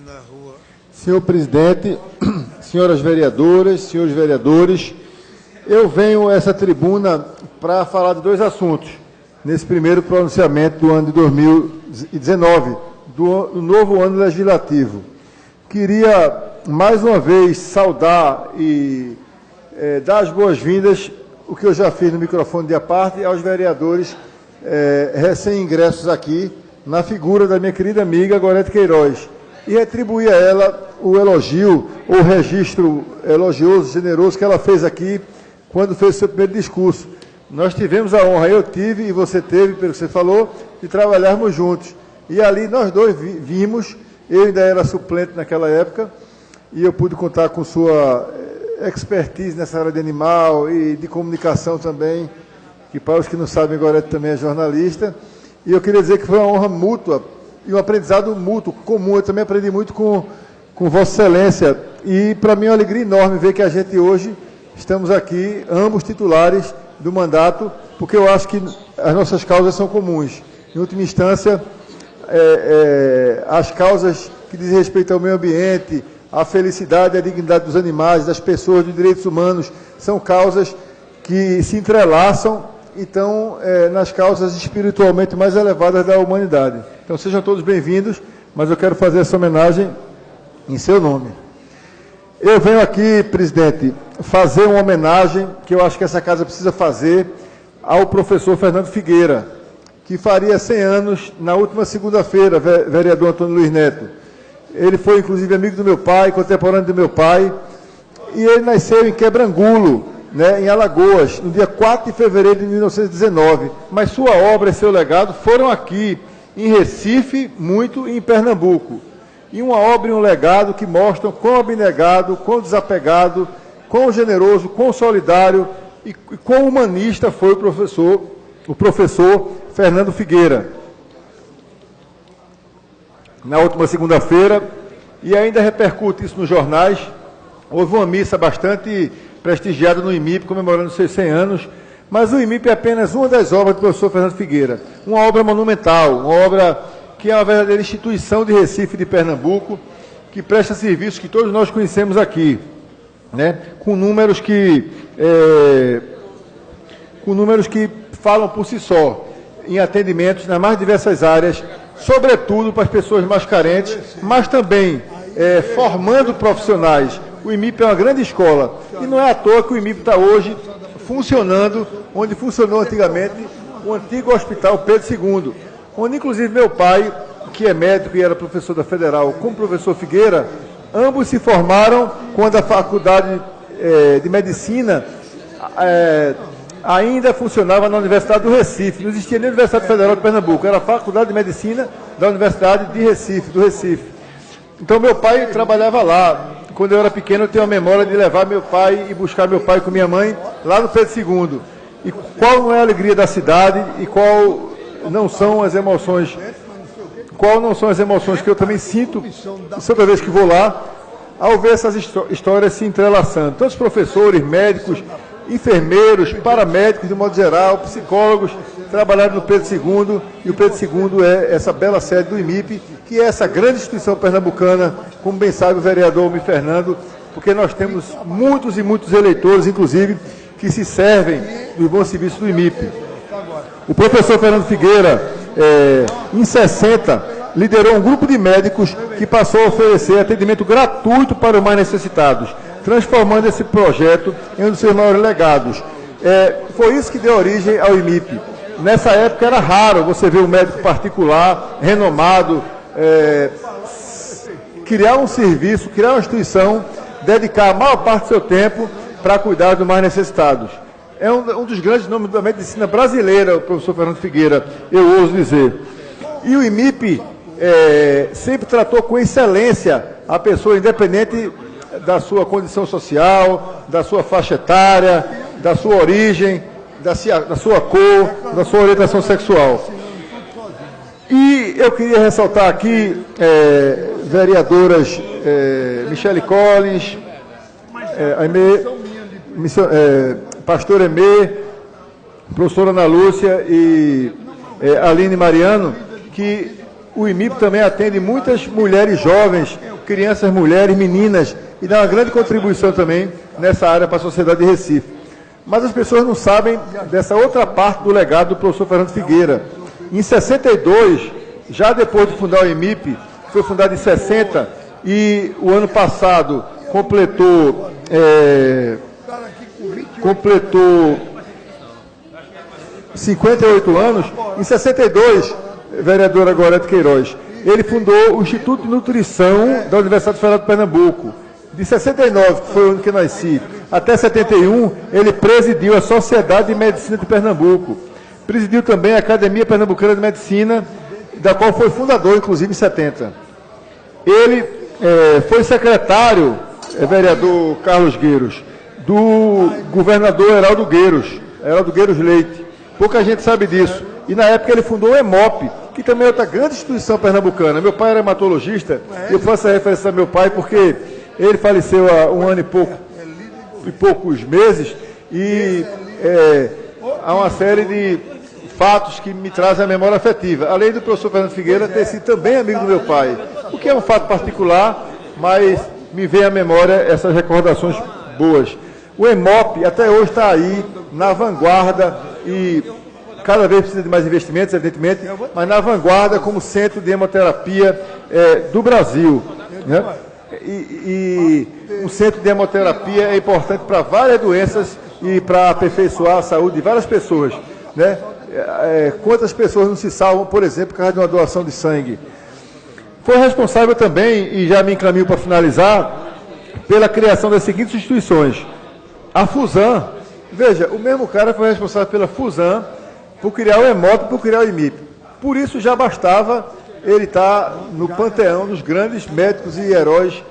Na rua. Senhor presidente, senhoras vereadoras, senhores vereadores, eu venho a essa tribuna para falar de dois assuntos, nesse primeiro pronunciamento do ano de 2019, do novo ano legislativo. Queria, mais uma vez, saudar e dar as boas-vindas, o que eu já fiz no microfone de aparte, aos vereadores recém-ingressos aqui, na figura da minha querida amiga Gorete Queiroz, e retribuir a ela o elogio, o registro elogioso, generoso que ela fez aqui quando fez o seu primeiro discurso. Nós tivemos a honra, eu tive e você teve, pelo que você falou, de trabalharmos juntos. E ali nós dois vimos, eu ainda era suplente naquela época, e eu pude contar com sua expertise nessa área de animal e de comunicação também, que para os que não sabem, Gorete também é jornalista. E eu queria dizer que foi uma honra mútua, e um aprendizado mútuo, comum. Eu também aprendi muito com Vossa Excelência. E para mim é uma alegria enorme ver que a gente hoje estamos aqui, ambos titulares do mandato, porque eu acho que as nossas causas são comuns. Em última instância, as causas que dizem respeito ao meio ambiente, à felicidade e à dignidade dos animais, das pessoas, dos direitos humanos, são causas que se entrelaçam e estão nas causas espiritualmente mais elevadas da humanidade. Então sejam todos bem-vindos, mas eu quero fazer essa homenagem em seu nome. Eu venho aqui, presidente, fazer uma homenagem que eu acho que essa casa precisa fazer ao professor Fernando Figueira, que faria 100 anos na última segunda-feira, vereador Antônio Luiz Neto. Ele foi, inclusive, amigo do meu pai, contemporâneo do meu pai, e ele nasceu em Quebrangulo, né, em Alagoas, no dia 4 de fevereiro de 1919. Mas sua obra e seu legado foram aqui, em Recife, muito, e em Pernambuco. E uma obra e um legado que mostram quão abnegado, quão desapegado, quão generoso, quão solidário e quão humanista foi o professor Fernando Figueira. Na última segunda-feira, e ainda repercute isso nos jornais, houve uma missa bastante prestigiada no IMIP, comemorando seus 100 anos, mas o IMIP é apenas uma das obras do professor Fernando Figueira, uma obra monumental, uma obra que é uma verdadeira instituição de Recife e de Pernambuco, que presta serviços que todos nós conhecemos aqui, né? com números que falam por si só, em atendimentos nas mais diversas áreas, sobretudo para as pessoas mais carentes, mas também formando profissionais. O IMIP é uma grande escola, e não é à toa que o IMIP está hoje funcionando, onde funcionou antigamente o antigo Hospital Pedro II, onde inclusive meu pai, que é médico e era professor da Federal, com o professor Figueira, ambos se formaram quando a Faculdade de Medicina ainda funcionava na Universidade do Recife. Não existia nem a Universidade Federal de Pernambuco, era a Faculdade de Medicina da Universidade de Recife, do Recife. Então meu pai trabalhava lá. Quando eu era pequeno, eu tenho a memória de levar meu pai e buscar meu pai com minha mãe lá no Pedro II. E qual não é a alegria da cidade e qual não são as emoções que eu também sinto toda vez que vou lá, ao ver essas histórias se entrelaçando. Todos os professores, médicos, enfermeiros, paramédicos, de modo geral, psicólogos, trabalharam no Pedro II, e o Pedro II é essa bela sede do IMIP, que é essa grande instituição pernambucana, como bem sabe o vereador Almir Fernando, porque nós temos muitos e muitos eleitores, inclusive, que se servem do bom serviço do IMIP. O professor Fernando Figueira, em 60, liderou um grupo de médicos que passou a oferecer atendimento gratuito para os mais necessitados, transformando esse projeto em um dos seus maiores legados. Foi isso que deu origem ao IMIP. Nessa época era raro você ver um médico particular, renomado, criar um serviço, criar uma instituição, dedicar a maior parte do seu tempo para cuidar dos mais necessitados. É um dos grandes nomes da medicina brasileira, o professor Fernando Figueira, eu ouso dizer. E o IMIP sempre tratou com excelência a pessoa, independente da sua condição social, da sua faixa etária, da sua origem, da sua cor, da sua orientação sexual. E eu queria ressaltar aqui, vereadoras Michele Collins, pastor Emê, professora Ana Lúcia e Aline Mariano, que o IMIP também atende muitas mulheres jovens, crianças, mulheres, meninas, e dá uma grande contribuição também nessa área para a sociedade de Recife. Mas as pessoas não sabem dessa outra parte do legado do professor Fernando Figueira. Em 62, já depois de fundar o IMIP, foi fundado em 60, e o ano passado completou 58 anos. Em 62, vereadora Gorete Queiroz, ele fundou o Instituto de Nutrição da Universidade Federal de Pernambuco. De 69, que foi o ano que eu nasci, até 71, ele presidiu a Sociedade de Medicina de Pernambuco. Presidiu também a Academia Pernambucana de Medicina, da qual foi fundador, inclusive, em 70. Ele foi secretário, vereador Carlos Gueiros, do governador Heraldo Gueiros Leite. Pouca gente sabe disso. E na época ele fundou o EMOP, que também é outra grande instituição pernambucana. Meu pai era hematologista, e eu faço a referência ao meu pai porque ele faleceu há um ano e poucos meses, e há uma série de fatos que me trazem a memória afetiva. Além do professor Fernando Figueira ter sido também amigo do meu pai, o que é um fato particular, mas me vem à memória essas recordações boas. O EMOP até hoje está aí, na vanguarda, e cada vez precisa de mais investimentos, evidentemente, mas na vanguarda como centro de hemoterapia do Brasil, né? E o centro de hemoterapia é importante para várias doenças e para aperfeiçoar a saúde de várias pessoas, né? Quantas pessoas não se salvam, por exemplo, por causa de uma doação de sangue? Foi responsável também, e já me encaminho para finalizar, pela criação das seguintes instituições. A FUSAM, veja, o mesmo cara foi responsável pela FUSAM, por criar o EMOP, por criar o IMIP. Por isso já bastava ele estar no panteão dos grandes médicos e heróis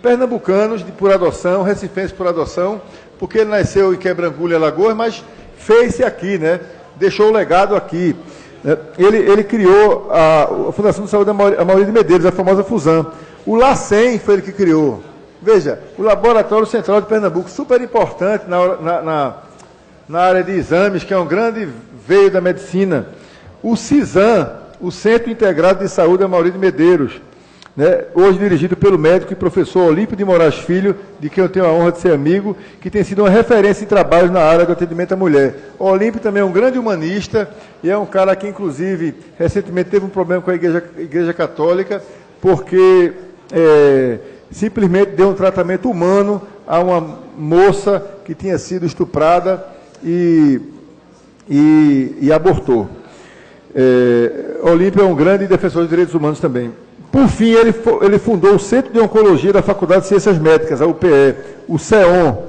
pernambucanos por adoção, recifenses por adoção, porque ele nasceu em Quebrangulo, Alagoas, mas fez-se aqui, né? Deixou o legado aqui. Ele criou a Fundação de Saúde Amaury de Medeiros, a famosa FUSAM. O LACEN foi ele que criou. Veja, o Laboratório Central de Pernambuco, super importante na área de exames, que é um grande veio da medicina. O CISAM, o Centro Integrado de Saúde Amaury de Medeiros, né, hoje dirigido pelo médico e professor Olímpio de Moraes Filho, de quem eu tenho a honra de ser amigo, que tem sido uma referência em trabalhos na área do atendimento à mulher. O Olímpio também é um grande humanista e é um cara que, inclusive, recentemente teve um problema com a Igreja Católica, porque simplesmente deu um tratamento humano a uma moça que tinha sido estuprada e abortou. Olímpio é um grande defensor dos direitos humanos também. Por fim, ele fundou o Centro de Oncologia da Faculdade de Ciências Médicas, a UPE, o CEON.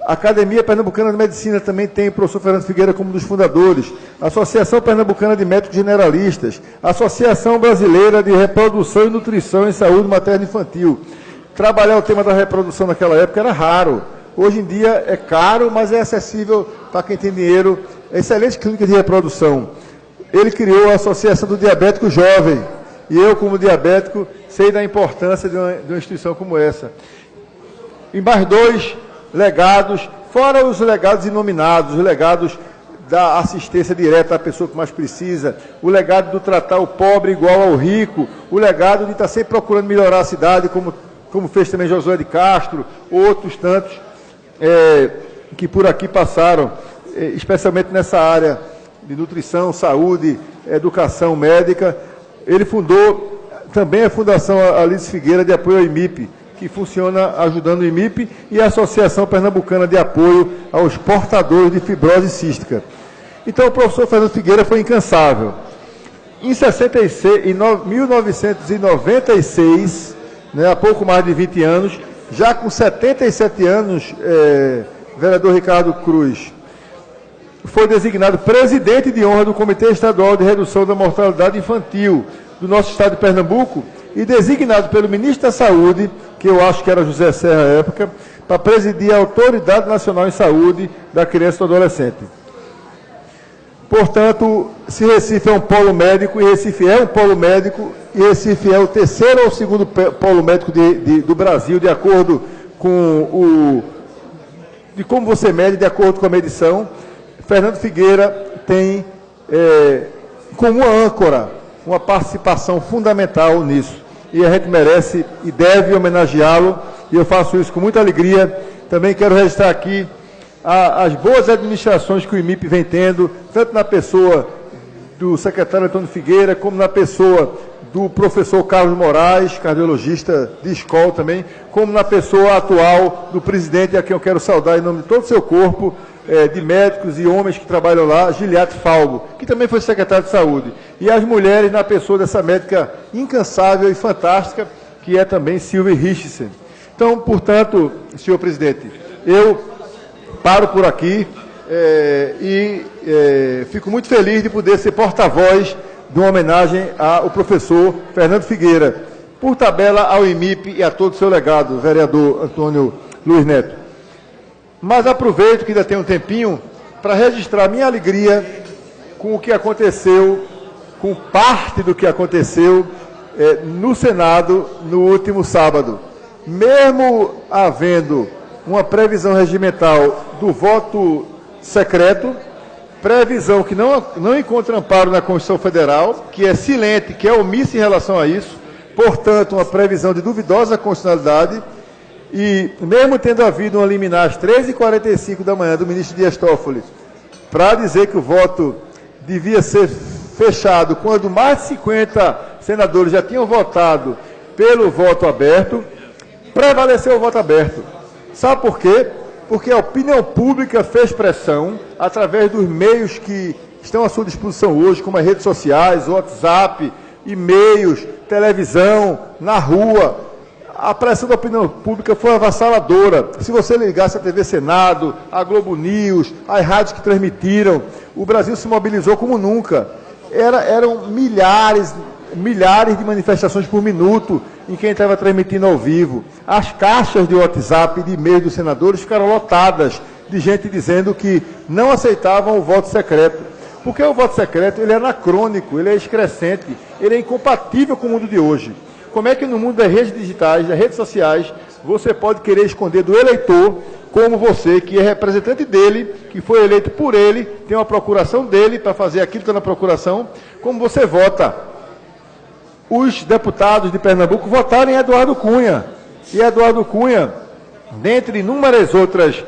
A Academia Pernambucana de Medicina também tem o professor Fernando Figueira como um dos fundadores. A Associação Pernambucana de Médicos Generalistas. A Associação Brasileira de Reprodução e Nutrição em Saúde Materna e Infantil. Trabalhar o tema da reprodução naquela época era raro. Hoje em dia é caro, mas é acessível para quem tem dinheiro. Excelente clínica de reprodução. Ele criou a Associação do Diabético Jovem. E eu, como diabético, sei da importância de uma instituição como essa. E mais dois legados, fora os legados inominados, os legados da assistência direta à pessoa que mais precisa, o legado do tratar o pobre igual ao rico, o legado de estar sempre procurando melhorar a cidade, como fez também Josué de Castro, outros tantos que por aqui passaram, especialmente nessa área de nutrição, saúde, educação médica. Ele fundou também a Fundação Alice Figueira de Apoio ao IMIP, que funciona ajudando o IMIP, e a Associação Pernambucana de Apoio aos Portadores de Fibrose Cística. Então, o professor Fernando Figueira foi incansável. Em 1996, né, há pouco mais de 20 anos, já com 77 anos, vereador Ricardo Cruz foi designado presidente de honra do Comitê Estadual de Redução da Mortalidade Infantil do nosso estado de Pernambuco e designado pelo ministro da Saúde, que eu acho que era José Serra à época, para presidir a Autoridade Nacional em Saúde da Criança e do Adolescente. Portanto, se Recife é um polo médico, e Recife é um polo médico, e Recife é o terceiro ou segundo polo médico do Brasil, de acordo com de como você mede, de acordo com a medição, Fernando Figueira tem como âncora uma participação fundamental nisso. E a gente merece e deve homenageá-lo, e eu faço isso com muita alegria. Também quero registrar aqui as boas administrações que o IMIP vem tendo, tanto na pessoa do secretário Antônio Figueira, como na pessoa do professor Carlos Moraes, cardiologista de escola também, como na pessoa atual do presidente, a quem eu quero saudar em nome de todo o seu corpo, de médicos e homens que trabalham lá, Giliate Falgo, que também foi secretário de saúde, e as mulheres na pessoa dessa médica incansável e fantástica, que é também Silvia Richardson. Então, portanto, senhor presidente, eu paro por aqui fico muito feliz de poder ser porta-voz de uma homenagem ao professor Fernando Figueira, por tabela ao IMIP e a todo o seu legado, vereador Antônio Luiz Neto. Mas aproveito que ainda tem um tempinho para registrar minha alegria com o que aconteceu, com parte do que aconteceu no Senado no último sábado. Mesmo havendo uma previsão regimental do voto secreto, previsão que não encontra amparo na Constituição Federal, que é silente, que é omissa em relação a isso, portanto, uma previsão de duvidosa constitucionalidade, e mesmo tendo havido uma liminar às 13h45 da manhã do ministro Dias Toffoli, para dizer que o voto devia ser fechado, quando mais de 50 senadores já tinham votado pelo voto aberto, prevaleceu o voto aberto. Sabe por quê? Porque a opinião pública fez pressão, através dos meios que estão à sua disposição hoje, como as redes sociais, WhatsApp, e-mails, televisão, na rua. A pressão da opinião pública foi avassaladora. Se você ligasse a TV Senado, a Globo News, as rádios que transmitiram, o Brasil se mobilizou como nunca. Eram milhares de manifestações por minuto em quem estava transmitindo ao vivo. As caixas de WhatsApp e de e-mail dos senadores ficaram lotadas de gente dizendo que não aceitavam o voto secreto. Porque o voto secreto ele é anacrônico, ele é excrescente, ele é incompatível com o mundo de hoje. Como é que no mundo das redes digitais, das redes sociais, você pode querer esconder do eleitor, como você, que é representante dele, que foi eleito por ele, tem uma procuração dele para fazer aquilo que está na procuração, como você vota? Os deputados de Pernambuco votaram em Eduardo Cunha. E Eduardo Cunha, dentre inúmeras outras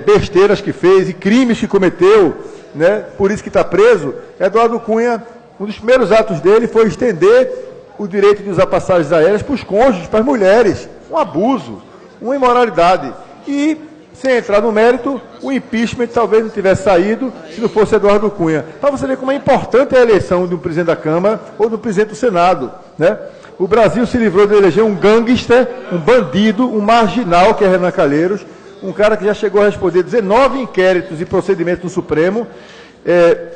besteiras que fez e crimes que cometeu, né, por isso que está preso, Eduardo Cunha, um dos primeiros atos dele foi estender o direito de usar passagens aéreas para os cônjuges, para as mulheres. Um abuso, uma imoralidade. E, sem entrar no mérito, o impeachment talvez não tivesse saído se não fosse Eduardo Cunha. Para você ver como é importante a eleição de um presidente da Câmara ou do presidente do Senado, né? O Brasil se livrou de eleger um gangster, um bandido, um marginal, que é Renan Calheiros, um cara que já chegou a responder 19 inquéritos e procedimentos no Supremo,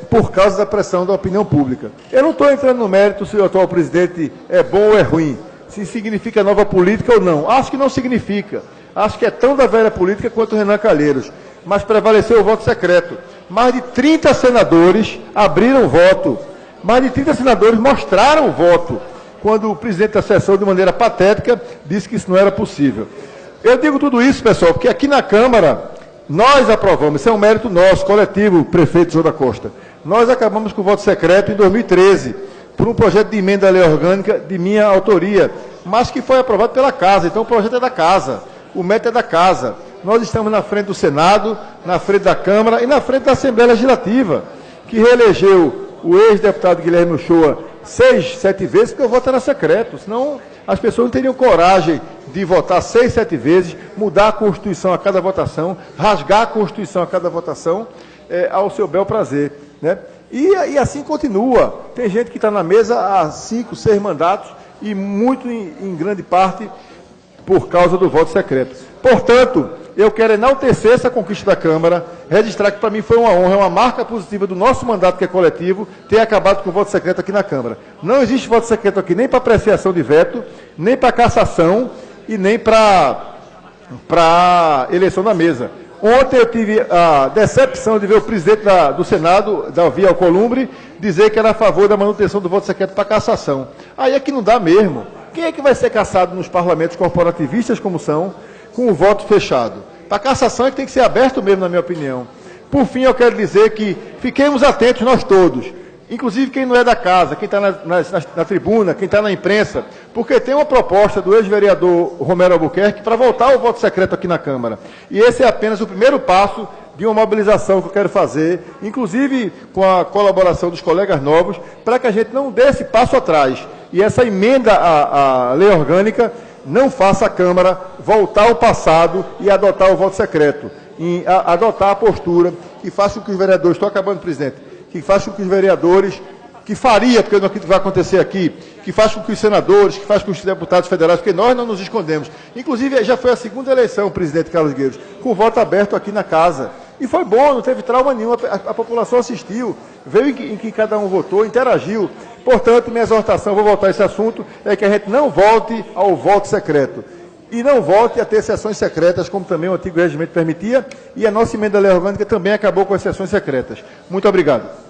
por causa da pressão da opinião pública. Eu não estou entrando no mérito se o atual presidente é bom ou é ruim, se significa nova política ou não. Acho que não significa. Acho que é tão da velha política quanto o Renan Calheiros. Mas prevaleceu o voto secreto. Mais de 30 senadores abriram voto. Mais de 30 senadores mostraram o voto, quando o presidente da sessão, de maneira patética, disse que isso não era possível. Eu digo tudo isso, pessoal, porque aqui na Câmara nós aprovamos, isso é um mérito nosso, coletivo, prefeito João da Costa. Nós acabamos com o voto secreto em 2013, por um projeto de emenda à lei orgânica de minha autoria, mas que foi aprovado pela Casa. Então o projeto é da Casa, o mérito é da Casa. Nós estamos na frente do Senado, na frente da Câmara e na frente da Assembleia Legislativa, que reelegeu o ex-deputado Guilherme Uchoa 6, 7 vezes, porque o voto era secreto, senão as pessoas não teriam coragem de votar 6, 7 vezes, mudar a Constituição a cada votação, rasgar a Constituição a cada votação, ao seu bel prazer, né? E assim continua. Tem gente que está na mesa há 5, 6 mandatos e muito em grande parte por causa do voto secreto. Portanto, eu quero enaltecer essa conquista da Câmara, registrar que para mim foi uma honra, é uma marca positiva do nosso mandato, que é coletivo, ter acabado com o voto secreto aqui na Câmara. Não existe voto secreto aqui nem para apreciação de veto, nem para cassação e nem para eleição da mesa. Ontem eu tive a decepção de ver o presidente do Senado, Davi Alcolumbre, dizer que era a favor da manutenção do voto secreto para cassação. Aí é que não dá mesmo. Quem é que vai ser cassado nos parlamentos corporativistas, como são, com o voto fechado? Para cassação é que tem que ser aberto mesmo, na minha opinião. Por fim, eu quero dizer que fiquemos atentos nós todos. inclusive quem não é da casa, quem está na tribuna, quem está na imprensa, porque tem uma proposta do ex-vereador Romero Albuquerque para voltar ao voto secreto aqui na Câmara. E esse é apenas o primeiro passo de uma mobilização que eu quero fazer, inclusive com a colaboração dos colegas novos, para que a gente não dê esse passo atrás. E essa emenda à lei orgânica não faça a Câmara voltar ao passado e adotar o voto secreto, e adotar a postura que faça com que os vereadores, estou acabando, presidente, que faça com que os vereadores, que faria, porque não é o que vai acontecer aqui, que faça com que os senadores, que faça com os deputados federais, porque nós não nos escondemos. Inclusive, já foi a segunda eleição, presidente Carlos Gueiros, com voto aberto aqui na casa. E foi bom, não teve trauma nenhum, a população assistiu, veio em que cada um votou, interagiu. Portanto, minha exortação, vou voltar a esse assunto, é que a gente não volte ao voto secreto. E não volte a ter sessões secretas, como também o antigo regimento permitia, e a nossa emenda à lei orgânica também acabou com as sessões secretas. Muito obrigado.